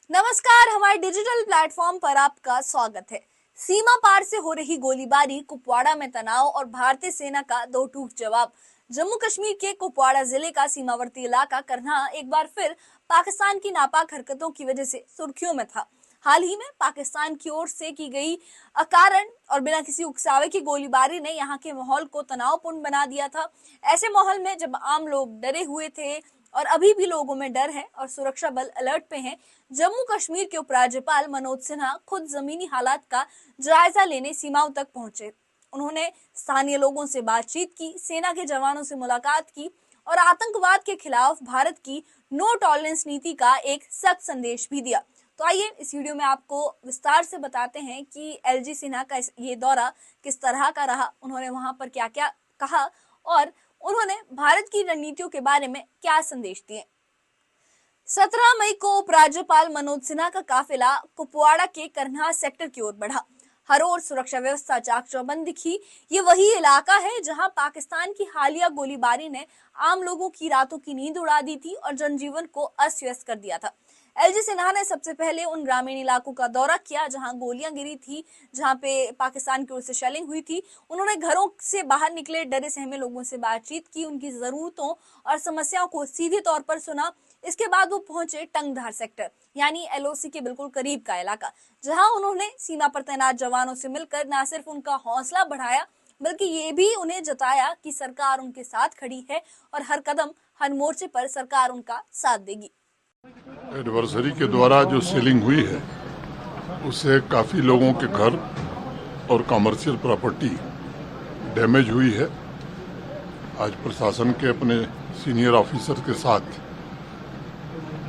नमस्कार, हमारे digital platform पर आपका स्वागत है। सीमा पार से हो रही गोलीबारी, कुपवाड़ा में तनाव और भारतीय सेना का दो टूक जवाब। जम्मू कश्मीर के कुपवाड़ा जिले का सीमावर्ती इलाका करना एक बार फिर पाकिस्तान की नापाक हरकतों की वजह से सुर्खियों में था। हाल ही में पाकिस्तान की ओर से की गई अकारण और बिना किसी उकसावे की गोलीबारी ने यहाँ के माहौल को तनावपूर्ण बना दिया था। ऐसे माहौल में जब आम लोग डरे हुए थे और अभी भी लोगों में डर है और सुरक्षा बल अलर्ट पे हैं, जम्मू कश्मीर के उपराज्यपाल मनोज सिन्हा खुद जमीनी हालात का जायजा लेने सीमाओं तक पहुंचे। उन्होंने स्थानीय लोगों से बातचीत की, सेना के जवानों से मुलाकात की और आतंकवाद के खिलाफ भारत की नो टॉलरेंस नीति का एक सख्त संदेश भी दिया। तो आइए इस वीडियो में आपको विस्तार से बताते हैं कि एलजी सिन्हा का ये दौरा किस तरह का रहा, उन्होंने वहां पर क्या क्या कहा और उन्होंने भारत की रणनीतियों के बारे में क्या संदेश दिए। 17 मई को उपराज्यपाल मनोज सिन्हा का काफिला कुपवाड़ा के करनाह सेक्टर की ओर बढ़ा। हर ओर सुरक्षा व्यवस्था चाक चौबंद दिखी। ये वही इलाका है जहां पाकिस्तान की हालिया गोलीबारी ने आम लोगों की रातों की नींद उड़ा दी थी और जनजीवन को अस्त व्यस्त कर दिया था। एलजी सिन्हा ने सबसे पहले उन ग्रामीण इलाकों का दौरा किया जहां गोलियां गिरी थी, जहां पे पाकिस्तान की ओर से शेलिंग हुई थी। उन्होंने घरों से बाहर निकले डरे सहमे लोगों से बातचीत की, उनकी जरूरतों और समस्याओं को सीधे तौर पर सुना। इसके बाद वो पहुंचे टंगधार सेक्टर यानी एलओसी के बिल्कुल करीब का इलाका, जहां उन्होंने सीमा पर तैनात जवानों से मिलकर न सिर्फ उनका हौसला बढ़ाया बल्कि ये भी उन्हें जताया कि सरकार उनके साथ खड़ी है और हर कदम हर मोर्चे पर सरकार उनका साथ देगी। एडवर्सरी के द्वारा जो सेलिंग हुई है उससे काफ़ी लोगों के घर और कमर्शियल प्रॉपर्टी डैमेज हुई है। आज प्रशासन के अपने सीनियर ऑफिसर के साथ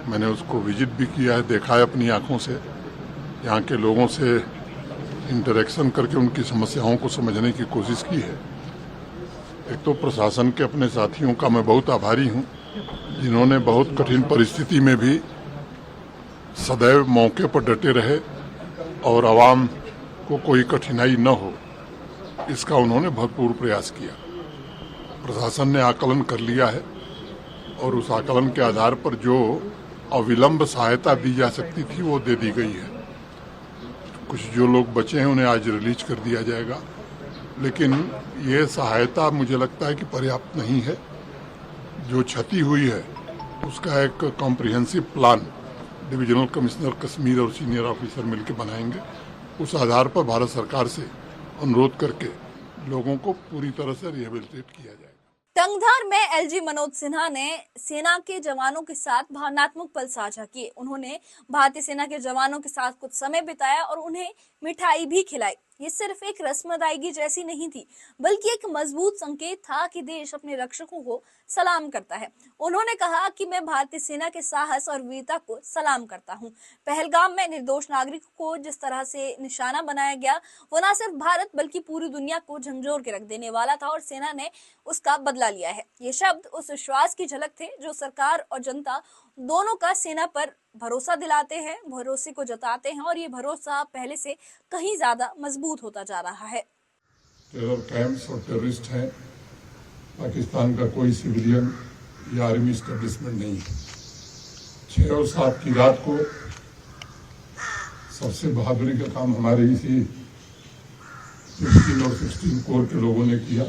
मैंने उसको विजिट भी किया है, देखा है अपनी आंखों से। यहाँ के लोगों से इंटरेक्शन करके उनकी समस्याओं को समझने की कोशिश की है। एक तो प्रशासन के अपने साथियों का मैं बहुत आभारी हूँ जिन्होंने बहुत कठिन परिस्थिति में भी सदैव मौके पर डटे रहे और आवाम को कोई कठिनाई न हो, इसका उन्होंने भरपूर प्रयास किया। प्रशासन ने आकलन कर लिया है और उस आकलन के आधार पर जो अविलंब सहायता दी जा सकती थी वो दे दी गई है। कुछ जो लोग बचे हैं उन्हें आज रिलीज कर दिया जाएगा, लेकिन ये सहायता मुझे लगता है कि पर्याप्त नहीं है। जो क्षति हुई है उसका एक comprehensive plan divisional commissioner Kashmir और सीनियर ऑफिसर मिलकर बनाएंगे। उस आधार पर भारत सरकार से अनुरोध करके लोगों को पूरी तरह से रिहेबिलिटेट किया जाएगा। टंगधार में एलजी मनोज सिन्हा ने सेना के जवानों के साथ भावनात्मक पल साझा किए। उन्होंने भारतीय सेना के जवानों के साथ कुछ समय बिताया और उन्हें मिठाई भी खिलाई। ये सिर्फ एक रस्म अदायगी जैसी नहीं थी बल्कि एक मजबूत संकेत था कि देश अपने रक्षकों को सलाम करता है। उन्होंने कहा कि मैं भारतीय सेना के साहस और वीरता को सलाम करता हूं। पहलगाम में निर्दोष नागरिकों को जिस तरह से निशाना बनाया गया वो न सिर्फ भारत बल्कि पूरी दुनिया को झंझोर के रख देने वाला था और सेना ने उसका बदला लिया है। ये शब्द उस विश्वास की झलक थे जो सरकार और जनता दोनों का सेना पर भरोसा दिलाते हैं, भरोसे को जताते हैं और ये भरोसा पहले से कहीं ज्यादा मजबूत होता जा रहा है। टेरर कैंप्स और टेररिस्ट हैं, पाकिस्तान का कोई सिविलियन या आर्मी एस्टेब्लिशमेंट नहीं है। 6 और 7 की रात को सबसे बहादुरी का काम हमारे इसी 15 और 16 कोर के लोगों ने किया।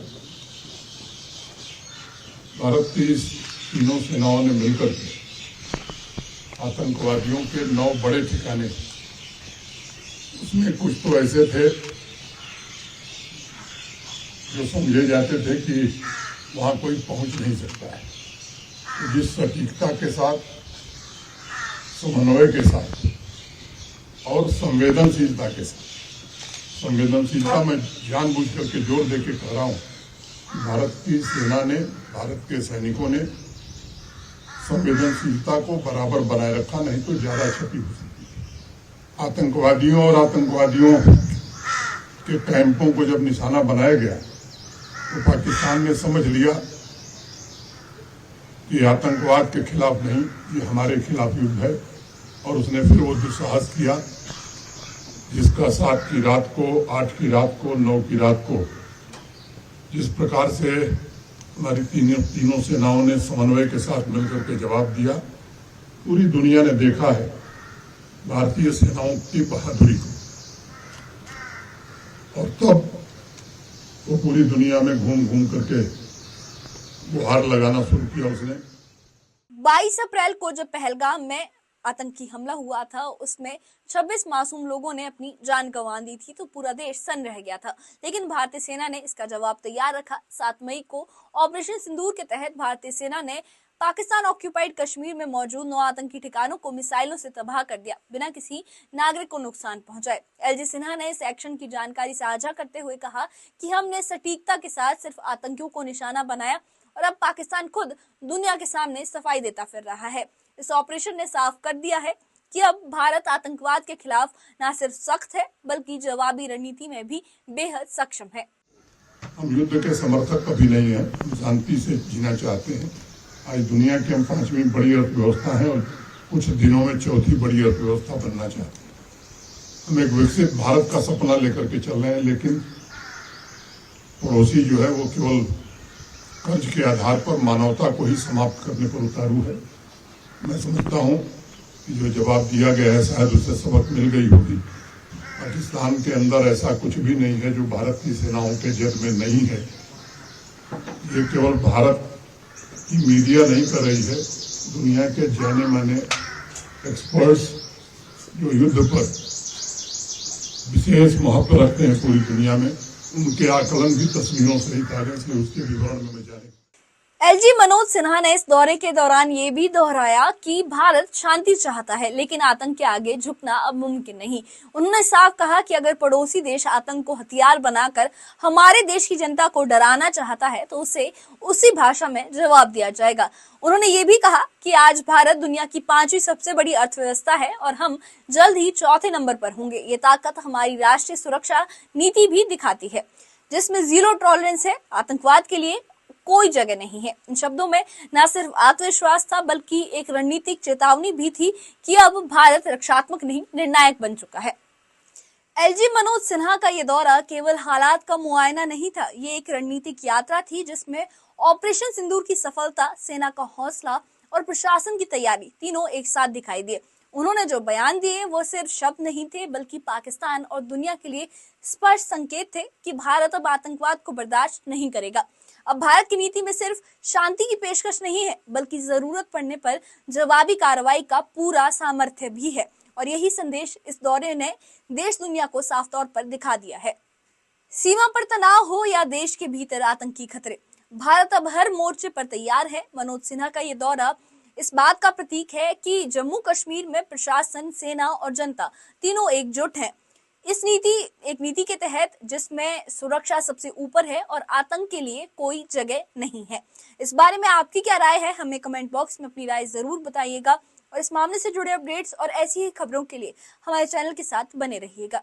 भारत की तीनों सेनाओं ने मिलकर आतंकवादियों के 9 बड़े ठिकाने, उसमें कुछ तो ऐसे थे जो समझे जाते थे कि वहां कोई पहुंच नहीं सकता है। तो जिस सटीकता के साथ, समन्वय के साथ और संवेदनशीलता के साथ, संवेदनशीलता में जानबूझ करके जोर देके कह रहा हूं, भारत की सेना ने, भारत के सैनिकों ने संवेदनशीलता को बराबर बनाए रखा, नहीं तो ज्यादा क्षति हो सकती है। आतंकवादियों और आतंकवादियों के कैंपों को जब निशाना बनाया गया तो पाकिस्तान ने समझ लिया कि आतंकवाद के खिलाफ नहीं, ये हमारे खिलाफ युद्ध है और उसने फिर वो दुस्साहस किया जिसका 7 की रात को, 8 की रात को, 9 की रात को जिस प्रकार से हमारी तीनों सेनाओं ने समन्वय के साथ मिलकर के जवाब दिया, पूरी दुनिया ने देखा है भारतीय सेनाओं की बहादुरी को, और तब वो पूरी दुनिया में घूम घूम करके गुहार लगाना शुरू किया उसने। 22 अप्रैल को जब पहलगाम में आतंकी हमला हुआ था, उसमें 26 मासूम लोगों ने अपनी जान गंवा दी थी, तो पूरा देश सन्न रह गया था। लेकिन भारतीय सेना ने इसका जवाब तैयार रखा। 7 मई को ऑपरेशन सिंदूर के तहत भारतीय सेना ने पाकिस्तान ऑक्यूपाइड कश्मीर में मौजूद 9 आतंकी ठिकानों को मिसाइलों से तबाह कर दिया, बिना किसी नागरिक को नुकसान पहुंचाए। एलजी सिन्हा ने इस एक्शन की जानकारी साझा करते हुए कहा कि हमने सटीकता के साथ सिर्फ आतंकियों को निशाना बनाया और अब पाकिस्तान खुद दुनिया के सामने सफाई देता फिर रहा है। इस ऑपरेशन ने साफ कर दिया है कि अब भारत आतंकवाद के खिलाफ न सिर्फ सख्त है, बल्कि जवाबी रणनीति में भी बेहद सक्षम है। हम युद्ध के समर्थक कभी नहीं है, हम शांति से जीना चाहते हैं। आज दुनिया की हम 5वीं बड़ी अर्थव्यवस्था है और कुछ दिनों में 4थी बड़ी अर्थव्यवस्था बनना चाहते हैं। हम एक विकसित भारत का सपना लेकर के चल रहे हैं, लेकिन पड़ोसी जो है वो केवल कर्ज के आधार पर मानवता को ही समाप्त करने पर उतारू है। मैं समझता हूँ कि जो जवाब दिया गया है शायद उससे सबक मिल गई होगी। पाकिस्तान के अंदर ऐसा कुछ भी नहीं है जो भारत की सेनाओं के जद में नहीं है। ये केवल भारत की मीडिया नहीं कर रही है, दुनिया के जाने माने एक्सपर्ट्स जो युद्ध पर विशेष महत्व रखते हैं पूरी दुनिया में, उनके आकलन भी तस्वीरों सहित आ गए, इसलिए उसके विवरण में मैं जाने। एलजी मनोज सिन्हा ने इस दौरे के दौरान ये भी दोहराया कि भारत शांति चाहता है, लेकिन आतंक के आगे झुकना अब मुमकिन नहीं। उन्होंने साफ कहा कि अगर पड़ोसी देश आतंक को हथियार बनाकर हमारे देश की जनता को डराना चाहता है, तो उसे उसी भाषा में जवाब दिया जाएगा। उन्होंने ये भी कहा कि आज भारत दुनिया की 5वीं सबसे बड़ी अर्थव्यवस्था है और हम जल्द ही 4थे नंबर पर होंगे। ये ताकत हमारी राष्ट्रीय सुरक्षा नीति भी दिखाती है, जिसमें जीरो टॉलरेंस है, आतंकवाद के लिए कोई जगह नहीं है। इन शब्दों में न सिर्फ आत्मविश्वास था, बल्कि एक रणनीतिक चेतावनी भी थी कि अब भारत रक्षात्मक नहीं, निर्णायक बन चुका है। एलजी मनोज सिन्हा का ये दौरा केवल हालात का मुआयना नहीं था, ये एक रणनीतिक यात्रा थी जिसमें ऑपरेशन सिंदूर की सफलता, सेना का हौसला और प्रशासन की तैयारी तीनों एक साथ दिखाई दिए। उन्होंने जो बयान दिए वो सिर्फ शब्द नहीं थे, बल्कि पाकिस्तान और दुनिया के लिए स्पष्ट संकेत थे कि भारत अब आतंकवाद को बर्दाश्त नहीं करेगा। अब भारत की नीति में सिर्फ शांति की पेशकश नहीं है, बल्कि जरूरत पड़ने पर जवाबी कार्रवाई का पूरा सामर्थ्य भी है। और यही संदेश इस दौरे ने देश दुनिया को साफ तौर पर दिखा दिया है। सीमा पर तनाव हो या देश के भीतर आतंकी खतरे, भारत अब हर मोर्चे पर तैयार है। मनोज सिन्हा का ये दौरा इस बात का प्रतीक है कि जम्मू कश्मीर में प्रशासन, सेना और जनता तीनों एकजुट हैं। एक नीति के तहत जिसमें सुरक्षा सबसे ऊपर है और आतंक के लिए कोई जगह नहीं है। इस बारे में आपकी क्या राय है, हमें कमेंट बॉक्स में अपनी राय जरूर बताइएगा। और इस मामले से जुड़े अपडेट्स और ऐसी ही खबरों के लिए हमारे चैनल के साथ बने रहिएगा।